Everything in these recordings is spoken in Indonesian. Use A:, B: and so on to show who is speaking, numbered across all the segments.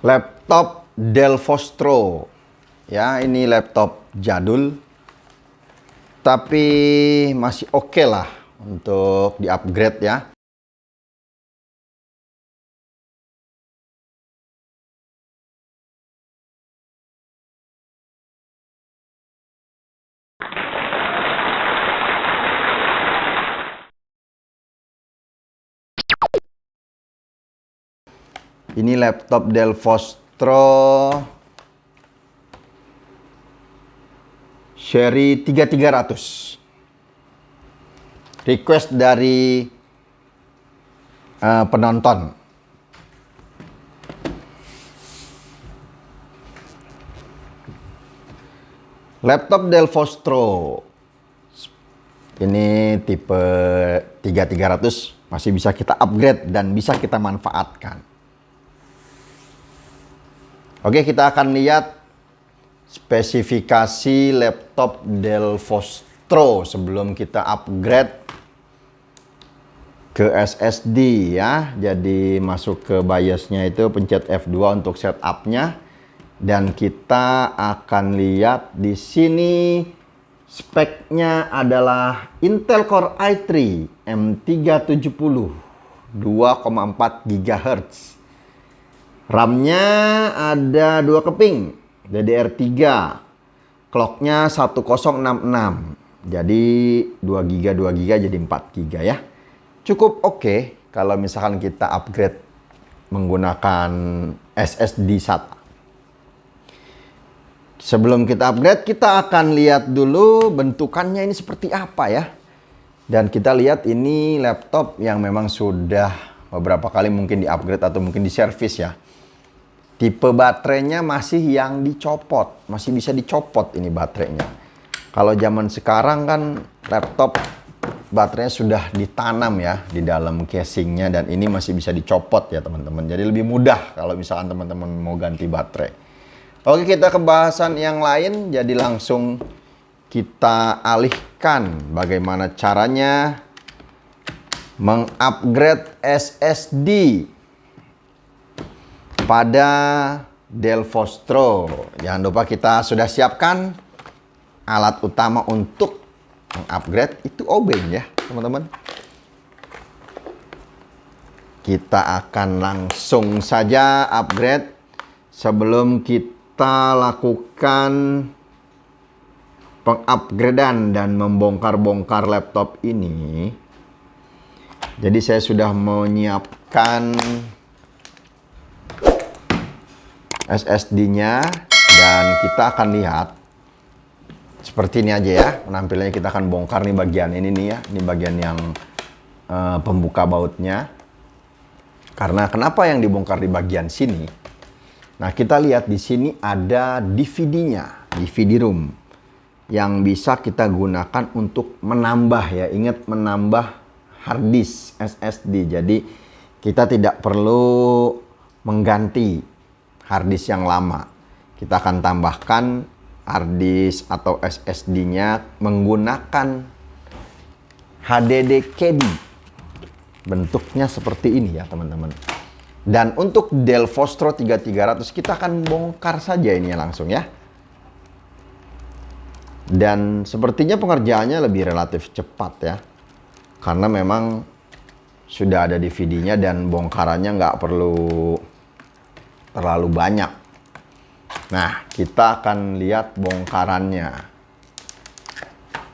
A: Laptop Dell Vostro. Ya, ini laptop jadul. Tapi masih oke lah untuk di-upgrade ya. Ini laptop Dell Vostro seri 3300. Request dari penonton. Laptop Dell Vostro. Ini tipe 3300 masih bisa kita upgrade dan bisa kita manfaatkan. Oke, kita akan lihat spesifikasi laptop Dell Vostro sebelum kita upgrade ke SSD ya. Jadi masuk ke BIOS-nya itu pencet F2 untuk setupnya, dan kita akan lihat di sini speknya adalah Intel Core i3 M370 2,4 GHz. RAM-nya ada 2 keping DDR3. Clock-nya 1066. Jadi 2 GB jadi 4 GB ya. Cukup oke kalau misalkan kita upgrade menggunakan SSD SATA. Sebelum kita upgrade, kita akan lihat dulu bentukannya ini seperti apa ya. Dan kita lihat ini laptop yang memang sudah beberapa kali mungkin di-upgrade atau mungkin di-service ya. Tipe baterainya masih yang dicopot, masih bisa dicopot ini baterainya. Kalau zaman sekarang kan laptop baterainya sudah ditanam ya di dalam casingnya, dan ini masih bisa dicopot ya teman-teman. Jadi lebih mudah kalau misalkan teman-teman mau ganti baterai. Oke, kita ke bahasan yang lain. Jadi langsung kita alihkan bagaimana caranya mengupgrade SSD pada Dell Vostro. Jangan lupa kita sudah siapkan alat utama untuk mengupgrade, itu obeng ya teman-teman. Kita akan langsung saja upgrade. Sebelum kita lakukan pengupgradean dan membongkar-bongkar laptop ini, jadi saya sudah menyiapkan SSD-nya, dan kita akan lihat seperti ini aja ya penampilannya. Kita akan bongkar nih bagian ini nih ya, ini bagian yang pembuka bautnya. Karena kenapa yang dibongkar di bagian sini? Nah, kita lihat di sini ada DVD-nya, DVD room yang bisa kita gunakan untuk menambah ya. Ingat, menambah hard disk SSD. Jadi kita tidak perlu mengganti hard disk yang lama. Kita akan tambahkan hard disk atau SSD-nya menggunakan HDD CADD. Bentuknya seperti ini ya teman-teman. Dan untuk Dell Vostro 3300 kita akan bongkar saja ini ya langsung ya. Dan sepertinya pengerjaannya lebih relatif cepat ya. Karena memang sudah ada DVD-nya dan bongkarannya nggak perlu terlalu banyak. Nah, kita akan lihat bongkarannya.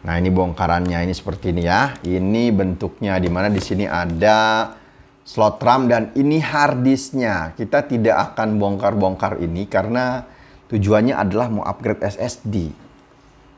A: Nah, ini bongkarannya ini seperti ini ya. Ini bentuknya, dimana di sini ada slot RAM dan ini hard disknya. Kita tidak akan bongkar-bongkar ini karena tujuannya adalah mau upgrade SSD.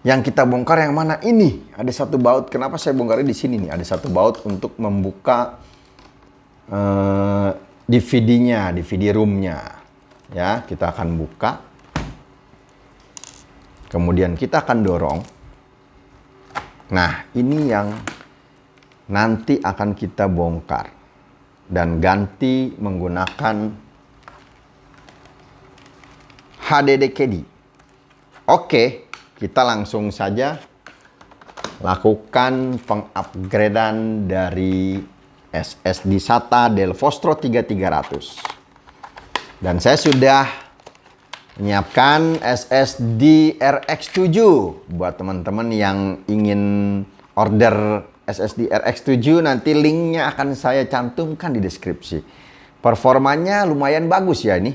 A: Yang kita bongkar yang mana? Ini ada satu baut. Kenapa saya bongkarnya di sini nih? Ada satu baut untuk membuka DVD-nya, DVD room-nya. Ya, kita akan buka. Kemudian kita akan dorong. Nah, ini yang nanti akan kita bongkar dan ganti menggunakan HDD CADD. Oke, kita langsung saja lakukan pengupgradean dari SSD SATA Dell Vostro 3300. Dan saya sudah menyiapkan SSD RX7 buat teman-teman yang ingin order SSD RX7, nanti linknya akan saya cantumkan di deskripsi. Performanya lumayan bagus ya ini.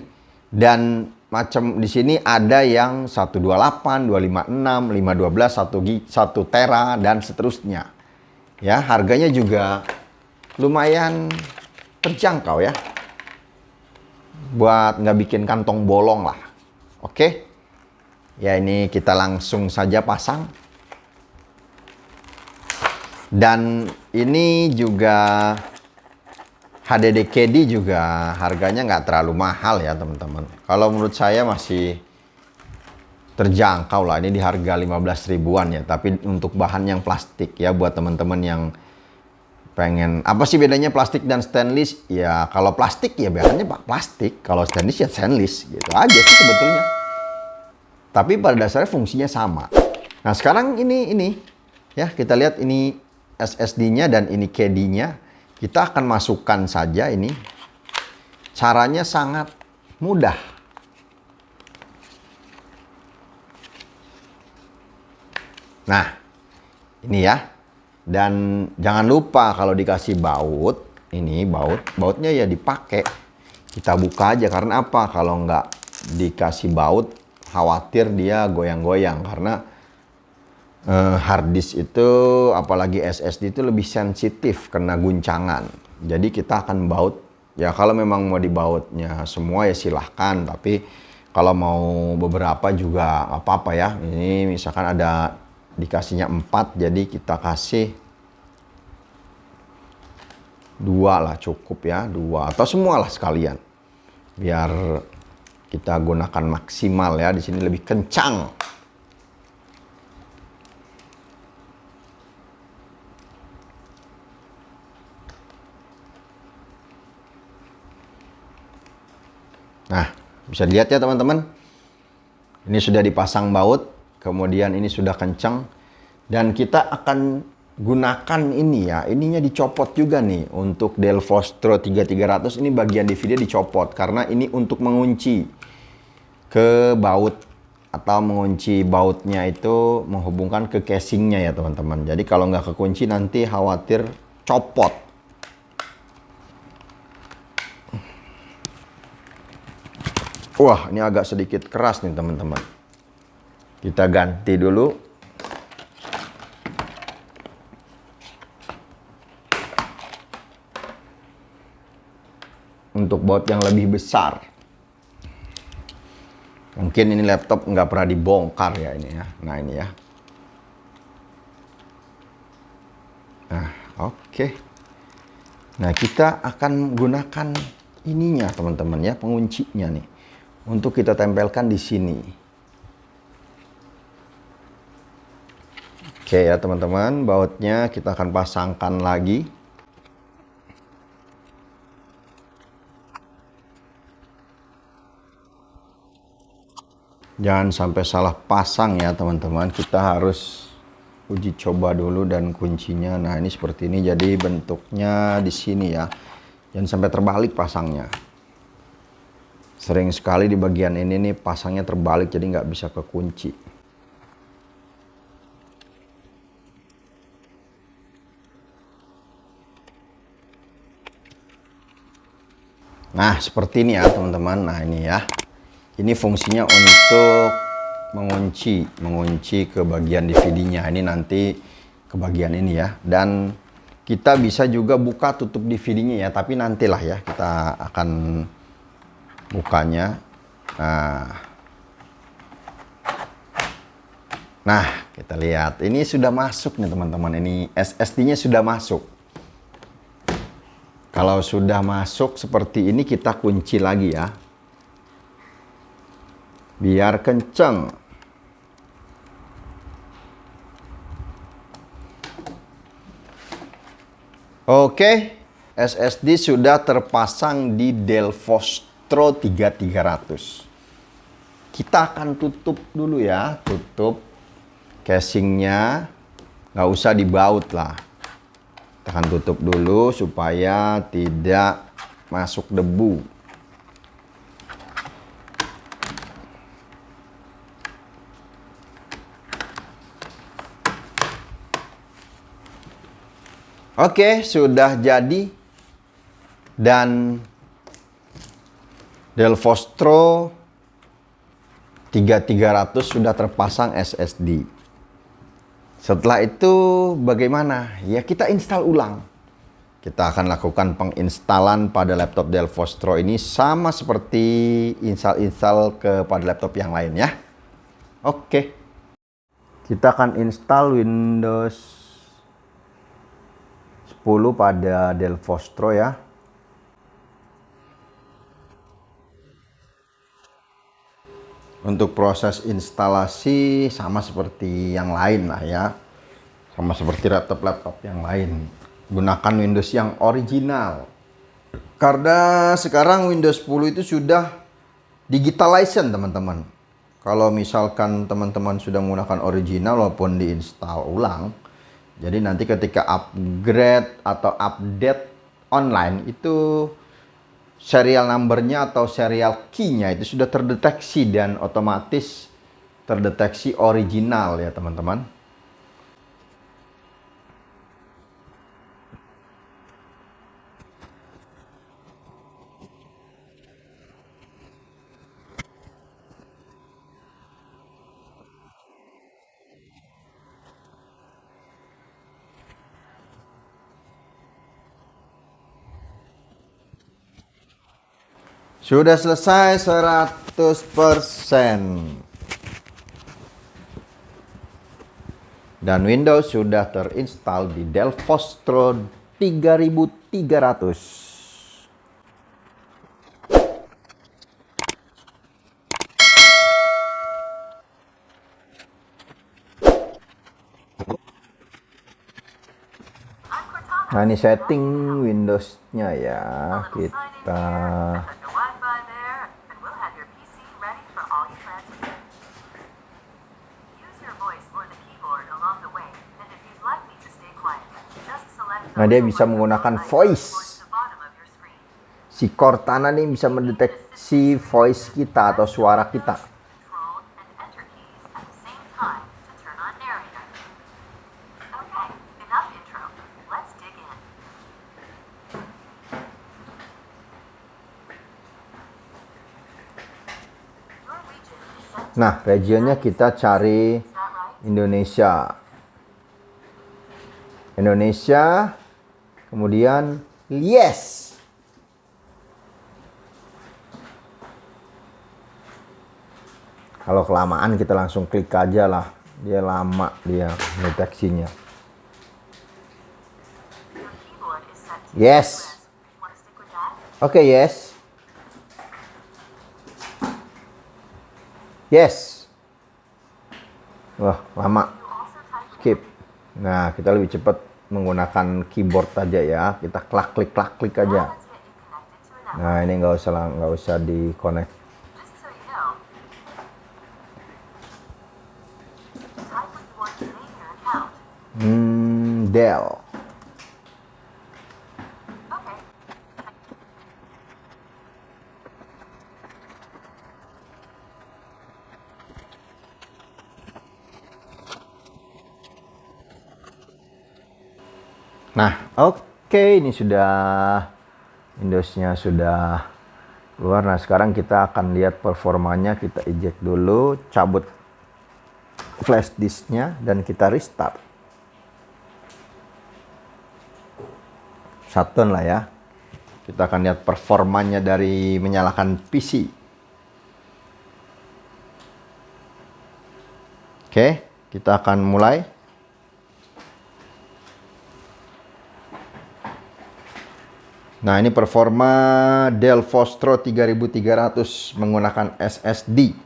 A: Dan macam di sini ada yang 128, 256, 512, 1 tera dan seterusnya. Ya, harganya juga lumayan terjangkau ya. Buat nggak bikin kantong bolong lah. Oke. Ya, ini kita langsung saja pasang. Dan ini juga HDD KD juga harganya nggak terlalu mahal ya teman-teman. Kalau menurut saya masih terjangkau lah. Ini di harga 15 ribuan ya. Tapi untuk bahan yang plastik ya, buat teman-teman yang pengen, apa sih bedanya plastik dan stainless? Ya kalau plastik ya bahannya plastik, kalau stainless ya stainless, gitu aja sih sebetulnya. Tapi pada dasarnya fungsinya sama. Nah sekarang ini ya, kita lihat ini SSD-nya dan ini KD-nya. Kita akan masukkan saja ini. Caranya sangat mudah. Nah ini ya. Dan jangan lupa kalau dikasih baut, ini bautnya ya dipakai. Kita buka aja, karena apa? Kalau nggak dikasih baut, khawatir dia goyang-goyang. Karena hard disk itu, apalagi SSD itu lebih sensitif kena guncangan. Jadi kita akan baut. Ya kalau memang mau dibautnya semua ya silahkan. Tapi kalau mau beberapa juga nggak apa-apa ya. Ini misalkan ada dikasihnya 4, jadi kita kasih 2 lah, cukup ya, 2 atau semua lah sekalian, biar kita gunakan maksimal ya. Di sini lebih kencang. Nah, bisa dilihat ya teman-teman, ini sudah dipasang baut. Kemudian ini sudah kencang, dan kita akan gunakan ini ya, ininya dicopot juga nih untuk Dell Vostro 3300. Ini bagian DVD dicopot karena ini untuk mengunci ke baut, atau mengunci bautnya itu menghubungkan ke casingnya ya teman-teman. Jadi kalau nggak kekunci nanti khawatir copot. Wah, ini agak sedikit keras nih teman-teman. Kita ganti dulu. Untuk baut yang lebih besar. Mungkin ini laptop nggak pernah dibongkar ya ini ya. Nah ini ya. Nah oke. Nah kita akan gunakan ininya teman-teman ya, penguncinya nih. Untuk kita tempelkan di sini. Oke ya teman-teman, bautnya kita akan pasangkan lagi. Jangan sampai salah pasang ya teman-teman. Kita harus uji coba dulu dan kuncinya. Nah ini seperti ini, jadi bentuknya di sini ya. Jangan sampai terbalik pasangnya. Sering sekali di bagian ini nih pasangnya terbalik, jadi nggak bisa kekunci. Nah, seperti ini ya teman-teman. Nah, ini ya. Ini fungsinya untuk mengunci ke bagian DVD-nya. Ini nanti ke bagian ini ya. Dan kita bisa juga buka tutup DVD-nya ya, tapi nantilah ya kita akan bukanya. Nah, kita lihat. Ini sudah masuk nih teman-teman. Ini SSD-nya sudah masuk. Kalau sudah masuk seperti ini, kita kunci lagi ya. Biar kenceng. Oke, SSD sudah terpasang di Dell Vostro 3300. Kita akan tutup dulu ya, tutup casingnya. Nggak usah dibaut lah. Kita akan tutup dulu supaya tidak masuk debu. Oke, sudah jadi. Dan Dell Vostro 3300 sudah terpasang SSD. Setelah itu bagaimana? Ya kita install ulang. Kita akan lakukan penginstalan pada laptop Dell Vostro ini sama seperti install kepada laptop yang lain ya. Oke. Kita akan install Windows 10 pada Dell Vostro ya. Untuk proses instalasi sama seperti yang lain lah ya. Sama seperti laptop-laptop yang lain. Gunakan Windows yang original. Karena sekarang Windows 10 itu sudah digitalization teman-teman. Kalau misalkan teman-teman sudah menggunakan original walaupun diinstal ulang, jadi nanti ketika upgrade atau update online itu serial numbernya atau serial key-nya itu sudah terdeteksi dan otomatis terdeteksi original ya teman-teman. Sudah selesai 100%. Dan Windows sudah terinstall di Dell Vostro 3300. Nah ini setting Windows-nya ya. Kita Nah dia bisa menggunakan voice. Si Cortana ini bisa mendeteksi voice kita atau suara kita. Nah, regionnya kita cari Indonesia. Indonesia, kemudian yes. Kalau kelamaan kita langsung klik aja lah. Dia lama dia deteksinya. Yes. Oke, yes. Yes. Wah, lama. Skip. Nah, kita lebih cepat menggunakan keyboard aja ya. Kita klik aja. Nah, ini nggak usah di connect. Dell. Nah, oke, ini sudah Windows-nya sudah keluar. Nah, sekarang kita akan lihat performanya. Kita eject dulu, cabut flash disk-nya dan kita restart. Shutdown lah ya. Kita akan lihat performanya dari menyalakan PC. Oke, kita akan mulai. Nah, ini performa Dell Vostro 3300 menggunakan SSD.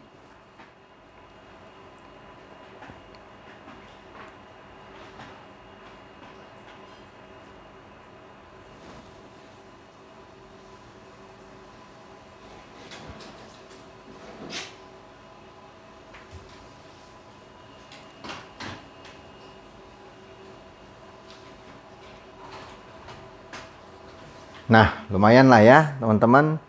A: Nah, lumayan lah ya, teman-teman.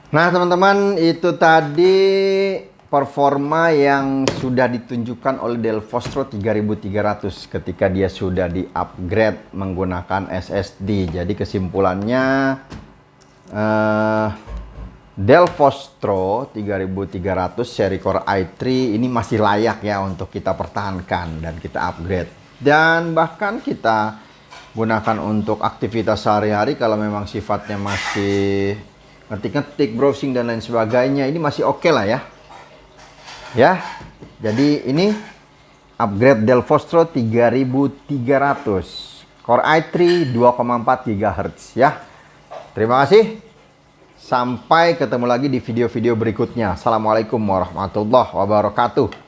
A: Nah teman-teman, itu tadi performa yang sudah ditunjukkan oleh Dell Vostro 3300 ketika dia sudah di-upgrade menggunakan SSD. Jadi kesimpulannya Dell Vostro 3300 seri Core i3 ini masih layak ya untuk kita pertahankan dan kita upgrade. Dan bahkan kita gunakan untuk aktivitas sehari-hari kalau memang sifatnya masih ngetik-ngetik, browsing dan lain sebagainya, ini masih oke lah ya. Ya, jadi ini upgrade Dell Vostro 3300 Core i3 2,4 GHz ya. Terima kasih. Sampai ketemu lagi di video-video berikutnya. Assalamualaikum warahmatullahi wabarakatuh.